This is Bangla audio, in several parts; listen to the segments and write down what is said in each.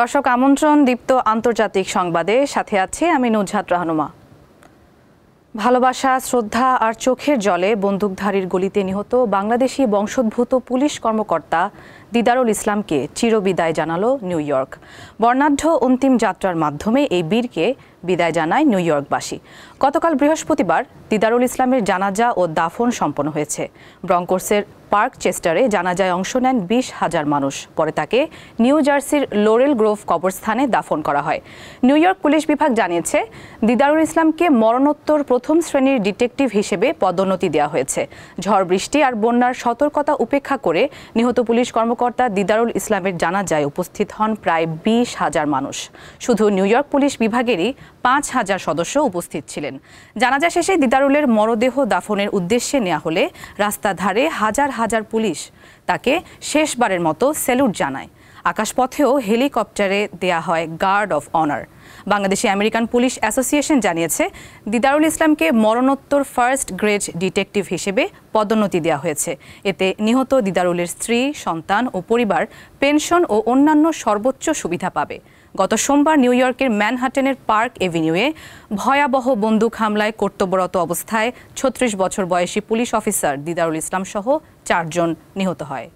দর্শক আমন্ত্রণ দীপ্ত আন্তর্জাতিক সংবাদে সাথে আছে আমি নুজহাত রাহনুমা। ভালোবাসা, শ্রদ্ধা আর চোখের জলে বন্দুকধারীর গুলিতে নিহত বাংলাদেশি বংশোদ্ভূত পুলিশ কর্মকর্তা দিদারুল ইসলামকে চিরবিদায় জানালো নিউ ইয়র্ক। বর্ণাঢ্য অন্তিম যাত্রার মাধ্যমে এই বীরকে বিদায় জানায় নিউ ইয়র্কবাসী। গতকাল বৃহস্পতিবার দিদারুল ইসলামের জানাজা ও দাফন সম্পন্ন হয়েছে। ব্রঙ্কোর্সের পার্ক চেস্টারে জানাজায় অংশ নেন 20,000 মানুষ। পরে তাকে নিউ জার্সির লোরেল গ্রোভ কবরস্থানে দাফন করা হয়। নিউ ইয়র্ক পুলিশ বিভাগ জানিয়েছে, দিদারুল ইসলামকে মরণোত্তর প্রথম শ্রেণীর ডিটেকটিভ হিসেবে পদোন্নতি দেওয়া হয়েছে। ঝড় বৃষ্টি আর বন্যার সতর্কতা উপেক্ষা করে নিহত পুলিশ কর্মকর্তা দিদারুল ইসলামের জানাজায় উপস্থিত হন প্রায় 20,000 মানুষ। শুধু নিউ ইয়র্ক পুলিশ বিভাগেরই 5,000 সদস্য উপস্থিত ছিলেন। জানাজা শেষে দিদারুলের মরদেহ দাফনের উদ্দেশ্যে নেওয়া হলে রাস্তার ধারে হাজার হাজার পুলিশ তাকে শেষবারের মতো স্যালুট জানায়। আকাশপথেও হেলিকপ্টারে দেয়া হয় guard of honour. Bangladeshi American police association জানিয়েছে, দিদারুল ইসলামকে মরণোত্তর ফার্স্ট গ্রেড ডিটেকটিভ হিসেবে পদোন্নতি দেওয়া হয়েছে। এতে নিহত দিদারুলের স্ত্রী, সন্তান ও পরিবার পেনশন ও অন্যান্য সর্বোচ্চ সুবিধা পাবে। গত সোমবার নিউ ইয়র্কের ম্যানহাটেনের পার্ক এভিনিউয়ে ভয়াবহ বন্দুক হামলায় কর্তব্যরত অবস্থায় 36 বছর বয়সী পুলিশ অফিসার দিদারুল ইসলাম সহ 4 জন নিহত হয়।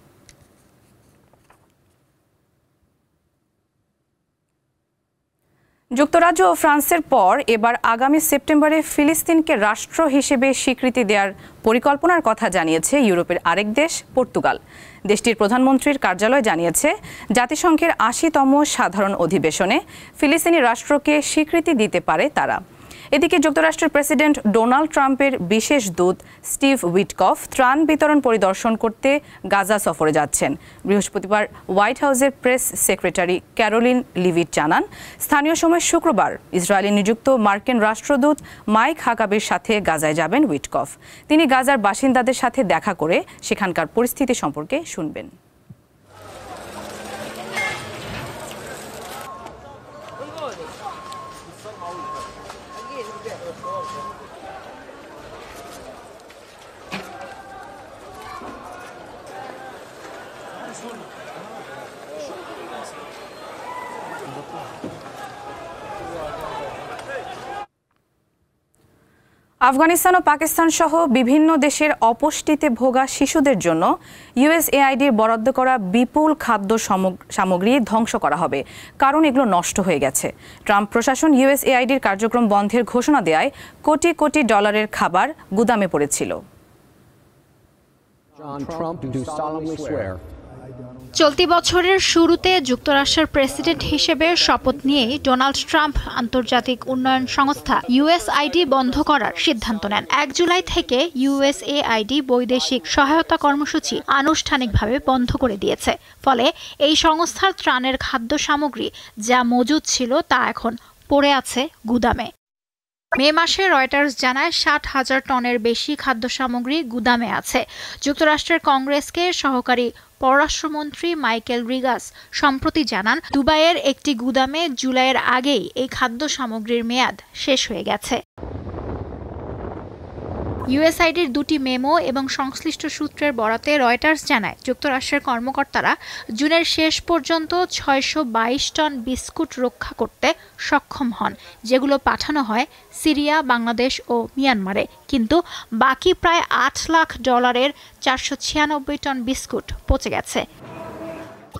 যুক্তরাজ্য ও ফ্রান্সের পর এবার আগামী সেপ্টেম্বরে ফিলিস্তিনকে রাষ্ট্র হিসেবে স্বীকৃতি দেওয়ার পরিকল্পনার কথা জানিয়েছে ইউরোপের আরেক দেশ পর্তুগাল। দেশটির প্রধানমন্ত্রীর কার্যালয় জানিয়েছে, জাতিসংঘের 80তম সাধারণ অধিবেশনে ফিলিস্তিনি রাষ্ট্রকে স্বীকৃতি দিতে পারে তারা। এদিকে যুক্তরাষ্ট্রের প্রেসিডেন্ট ডোনাল্ড ট্রাম্পের বিশেষ দূত স্টিভ উইটকফ ত্রাণ বিতরণ পরিদর্শন করতে গাজা সফরে যাচ্ছেন। বৃহস্পতিবার হোয়াইট হাউসের প্রেস সেক্রেটারি ক্যারোলিন লিভিট জানান, স্থানীয় সময় শুক্রবার ইসরায়েলে নিযুক্ত মার্কিন রাষ্ট্রদূত মাইক হাকাবের সাথে গাজায় যাবেন উইটকফ। তিনি গাজার বাসিন্দাদের সাথে দেখা করে সেখানকার পরিস্থিতি সম্পর্কে শুনবেন। আফগানিস্তান ও পাকিস্তান সহ বিভিন্ন দেশের অপুষ্টিতে ভোগা শিশুদের জন্য ইউএসএআইডির বরাদ্দ করা বিপুল খাদ্য সামগ্রী ধ্বংস করা হবে, কারণ এগুলো নষ্ট হয়ে গেছে। ট্রাম্প প্রশাসন ইউএসএআইডির কার্যক্রম বন্ধের ঘোষণা দেওয়ায় কোটি কোটি ডলারের খাবার গুদামে পড়েছিল। চলতি বছরের শুরুতে যুক্তরাষ্ট্রের প্রেসিডেন্ট হিসেবে শপথ নিয়েই ডোনাল্ড ট্রাম্প আন্তর্জাতিক উন্নয়ন সংস্থা ইউএসআইডি বন্ধ করার সিদ্ধান্ত নেন। 1 জুলাই থেকে ইউএসএআইডি বৈদেশিক সহায়তা কর্মসূচি আনুষ্ঠানিকভাবে বন্ধ করে দিয়েছে। ফলে এই সংস্থার ত্রাণের খাদ্য সামগ্রী যা মজুদ ছিল তা এখন পড়ে আছে গুদামে। মে মাসে রয়টার্স জানায় 60,000 টনের বেশি খাদ্য সামগ্রী গুদামে আছে। যুক্তরাষ্ট্রের কংগ্রেসকে সহকারী পররাষ্ট্রমন্ত্রী মাইকেল রিগাস সম্প্রতি জানান, দুবাইয়ের একটি গুদামে জুলাইয়ের আগেই এই খাদ্য সামগ্রীর মেয়াদ শেষ হয়ে গেছে। ইউএসআইডির 2টি মেমো এবং সংশ্লিষ্ট সূত্রের বরাতে রয়টার্স জানায়, যুক্তরাষ্ট্রের কর্মকর্তারা জুনের শেষ পর্যন্ত 622 টন বিস্কুট রক্ষা করতে সক্ষম হন, যেগুলো পাঠানো হয় সিরিয়া, বাংলাদেশ ও মিয়ানমারে। কিন্তু বাকি প্রায় $8 লাখ 496 টন বিস্কুট পচে গেছে।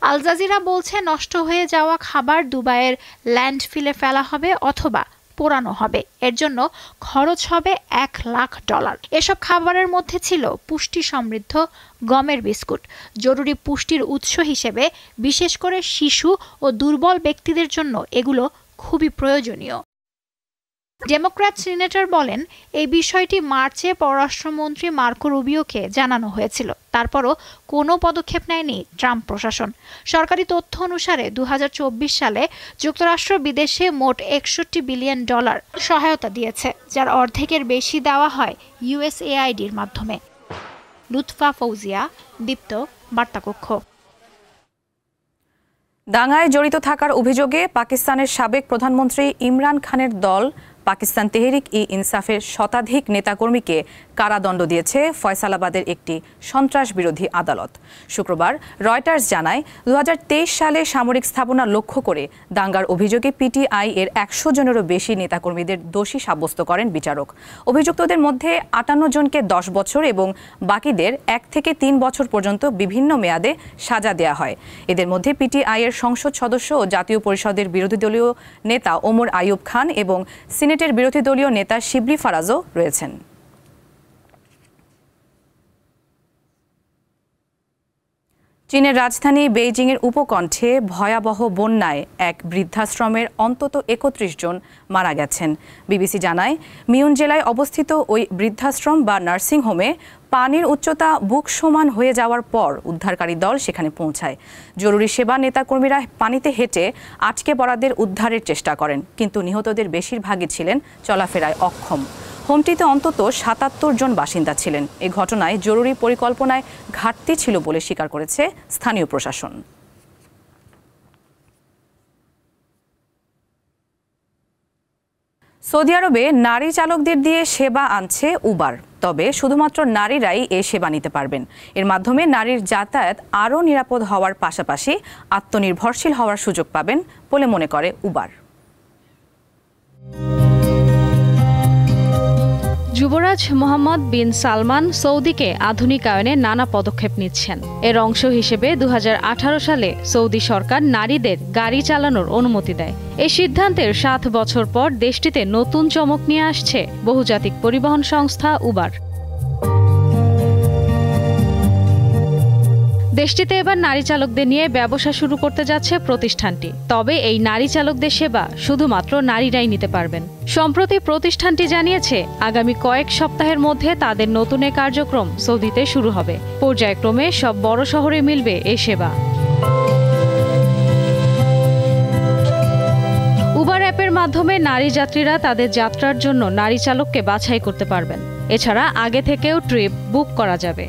আল জাজিরা বলছে, নষ্ট হয়ে যাওয়া খাবার দুবাইয়ের ল্যান্ডফিলে ফেলা হবে অথবা পোড়ানো হবে। এর জন্য খরচ হবে $1 লাখ। এসব খাবারের মধ্যে ছিল পুষ্টি সমৃদ্ধ গমের বিস্কুট। জরুরি পুষ্টির উৎস হিসেবে বিশেষ করে শিশু ও দুর্বল ব্যক্তিদের জন্য এগুলো খুবই প্রয়োজনীয়। ডেমোক্র্যাট সিনেটর বলেন, এই বিষয়টি মার্চে পররাষ্ট্রমন্ত্রী মার্কো রুবিওকে জানানো হয়েছিল। তারপরও কোনো পদক্ষেপ নেয়নি ট্রাম্প প্রশাসন। সরকারি তথ্য অনুসারে 2024 সালে যুক্তরাষ্ট্র বিদেশে মোট $61 বিলিয়ন সহায়তা দিয়েছে, যার অর্ধেকের বেশি দেওয়া হয় ইউএসএআইডির মাধ্যমে। লুৎফা ফৌজিয়া, দীপ্ত, বার্তাকক্ষ। দাঙ্গায় জড়িত থাকার অভিযোগে পাকিস্তানের সাবেক প্রধানমন্ত্রী ইমরান খানের দল পাকিস্তান তেহরিক ই ইনসাফের শতাধিক নেতাকর্মীকে কারাদণ্ড দিয়েছে ফয়সালাবাদের একটি সন্ত্রাস বিরোধী আদালত। শুক্রবার রয়টার্স জানায় 2023 সালে সামরিক স্থাপনা লক্ষ্য করে দাঙ্গার অভিযোগে পিটিআই এর 100 জনেরও বেশি নেতাকর্মীদের দোষী সাব্যস্ত করেন বিচারক। অভিযুক্তদের মধ্যে 58 জনকে 10 বছর এবং বাকিদের 1 থেকে 3 বছর পর্যন্ত বিভিন্ন মেয়াদে সাজা দেয়া হয়। এদের মধ্যে পিটিআই এর সংসদ সদস্য ও জাতীয় পরিষদের বিরোধী দলীয় নেতা ওমর আইয়ুব খান এবং সিনেটের বিরোধী দলীয় নেতা শিবলি ফারাজও রয়েছেন। চীনের রাজধানী বেইজিংয়ের উপকণ্ঠে ভয়াবহ বন্যায় এক বৃদ্ধাশ্রমের অন্তত 31 জন মারা গেছেন। বিবিসি জানায়, মিউন জেলায় অবস্থিত ওই বৃদ্ধাশ্রম বা নার্সিংহোমে পানির উচ্চতা বুক সমান হয়ে যাওয়ার পর উদ্ধারকারী দল সেখানে পৌঁছায়। জরুরি সেবা নেতাকর্মীরা পানিতে হেঁটে আটকে পড়াদের উদ্ধারের চেষ্টা করেন, কিন্তু নিহতদের বেশিরভাগই ছিলেন চলাফেরায় অক্ষম। হোমটিতে অন্তত 77 জন বাসিন্দা ছিলেন। এই ঘটনায় জরুরি পরিকল্পনায় ঘাটতি ছিল বলে স্বীকার করেছে স্থানীয় প্রশাসন। সৌদি আরবে নারী চালকদের দিয়ে সেবা আনছে উবার। তবে শুধুমাত্র নারীরাই এই সেবা নিতে পারবেন। এর মাধ্যমে নারীর যাতায়াত আরও নিরাপদ হওয়ার পাশাপাশি আত্মনির্ভরশীল হওয়ার সুযোগ পাবেন বলে মনে করে উবার। যুবরাজ মোহাম্মদ বিন সালমান সৌদিকে আধুনিকায়নে নানা পদক্ষেপ নিচ্ছেন। এর অংশ হিসেবে 2018 সালে সৌদি সরকার নারীদের গাড়ি চালানোর অনুমতি দেয়। এই সিদ্ধান্তের 7 বছর পর দেশটিতে নতুন চমক নিয়ে আসছে বহুজাতিক পরিবহন সংস্থা উবার। দেশটিতে এবার নারী চালকদের নিয়ে ব্যবসা শুরু করতে যাচ্ছে প্রতিষ্ঠানটি। তবে এই নারী চালকদের সেবা শুধুমাত্র নারীরাই নিতে পারবেন। সম্প্রতি প্রতিষ্ঠানটি জানিয়েছে, আগামী কয়েক সপ্তাহের মধ্যে তাদের নতুন এই কার্যক্রম সৌদিতে শুরু হবে। পর্যায়ক্রমে সব বড় শহরে মিলবে এই সেবা। উবার অ্যাপের মাধ্যমে নারী যাত্রীরা তাদের যাত্রার জন্য নারী চালককে বাছাই করতে পারবেন। এছাড়া আগে থেকেও ট্রিপ বুক করা যাবে।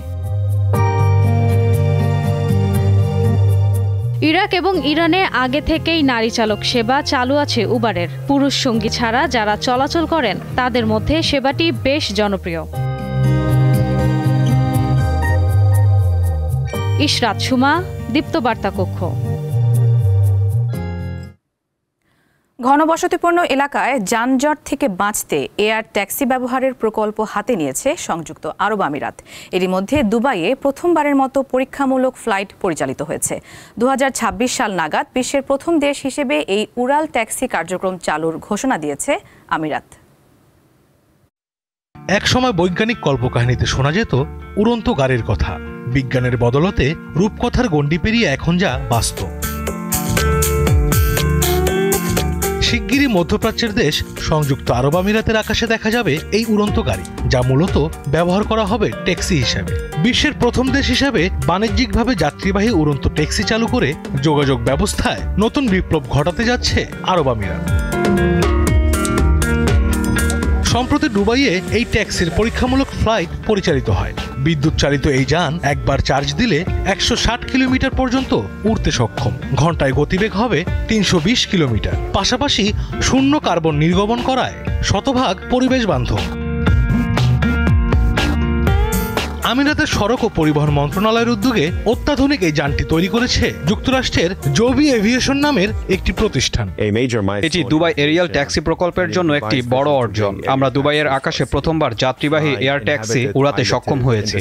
ইরাক এবং ইরানে আগে থেকেই নারী চালক সেবা চালু আছে উবারের। পুরুষ সঙ্গী ছাড়া যারা চলাচল করেন তাদের মধ্যে সেবাটি বেশ জনপ্রিয়। ইশরাত সুমা, দীপ্ত বার্তা কক্ষ। ঘনবসতিপূর্ণ এলাকায় যানজট থেকে বাঁচতে এয়ার ট্যাক্সি ব্যবহারের প্রকল্প হাতে নিয়েছে সংযুক্ত আরব আমিরাত। এরই মধ্যে দুবাইয়ে প্রথমবারের মতো পরীক্ষামূলক ফ্লাইট পরিচালিত হয়েছে। 2026 সাল নাগাদ বিশ্বের প্রথম দেশ হিসেবে এই উড়াল ট্যাক্সি কার্যক্রম চালুর ঘোষণা দিয়েছে আমিরাত। একসময় বৈজ্ঞানিক কল্পকাহিনীতে শোনা যেত উড়ন্ত গাড়ির কথা। বিজ্ঞানের বদলতে রূপকথার গণ্ডি পেরিয়ে এখন যা বাস্তব। শিগগিরই মধ্যপ্রাচ্যের দেশ সংযুক্ত আরব আমিরাতের আকাশে দেখা যাবে এই উড়ন্ত গাড়ি, যা মূলত ব্যবহার করা হবে ট্যাক্সি হিসাবে। বিশ্বের প্রথম দেশ হিসাবে বাণিজ্যিকভাবে যাত্রীবাহী উড়ন্ত ট্যাক্সি চালু করে যোগাযোগ ব্যবস্থায় নতুন বিপ্লব ঘটাতে যাচ্ছে আরব আমিরাত। সম্প্রতি দুবাইয়ে এই ট্যাক্সির পরীক্ষামূলক ফ্লাইট পরিচালিত হয়। বিদ্যুৎ চালিত এই যান একবার চার্জ দিলে 160 কিলোমিটার পর্যন্ত উড়তে সক্ষম। ঘন্টায় গতিবেগ হবে 320 কিলোমিটার। পাশাপাশি শূন্য কার্বন নির্গমন করায় শতভাগ পরিবেশ বান্ধব। আমিরাতের সড়ক ও পরিবহন মন্ত্রণালয়ের উদ্যোগে অত্যাধুনিক এই যানটি তৈরি করেছে যুক্তরাষ্ট্রের জোবি এভিয়েশন নামের একটি প্রতিষ্ঠান। এটি দুবাই এরিয়াল ট্যাক্সি প্রকল্পের জন্য একটি বড় অর্জন। আমরা দুবাইয়ের আকাশে প্রথমবার যাত্রীবাহী এয়ার ট্যাক্সি উড়াতে সক্ষম হয়েছি।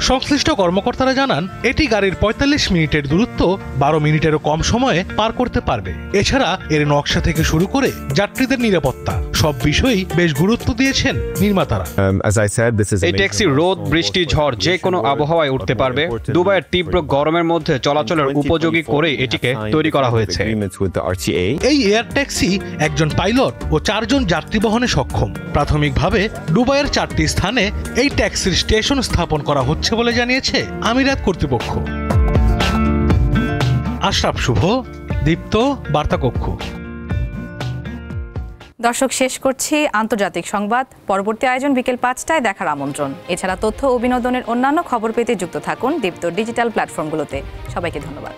সংশ্লিষ্ট কর্মকর্তারা জানান, এটি গাড়ির 45 মিনিটের দূরত্ব 12 মিনিটেরও কম সময়ে পার করতে পারবে। এছাড়া এর নকশা থেকে শুরু করে যাত্রীদের নিরাপত্তা সব বিষয়ই বেশ গুরুত্ব দিয়েছেন নির্মাতারা। এই ট্যাক্সি রোদ, বৃষ্টি, ঝড় যে কোনো আবহাওয়ায় উঠতে পারবে। দুবাইয়ের তীব্র গরমের মধ্যে চলাচলের উপযোগী করে এটিকে তৈরি করা হয়েছে। এই এয়ার ট্যাক্সি একজন পাইলট ও 4 জন যাত্রী বহনে সক্ষম। প্রাথমিকভাবে দুবাইয়ের 4টি স্থানে এই ট্যাক্সির স্টেশন স্থাপন করা হচ্ছে বলে জানিয়েছে আমিরাত কর্তৃপক্ষ। আশরাফ শুভ, দীপ্ত বার্তা কক্ষ। দর্শক, শেষ করছি আন্তর্জাতিক সংবাদ। পরবর্তী আয়োজন বিকেল 5টায় দেখার আমন্ত্রণ। এছাড়া তথ্য ও বিনোদনের অন্যান্য খবর পেতে যুক্ত থাকুন দীপ্ত ডিজিটাল প্ল্যাটফর্মগুলোতে। সবাইকে ধন্যবাদ।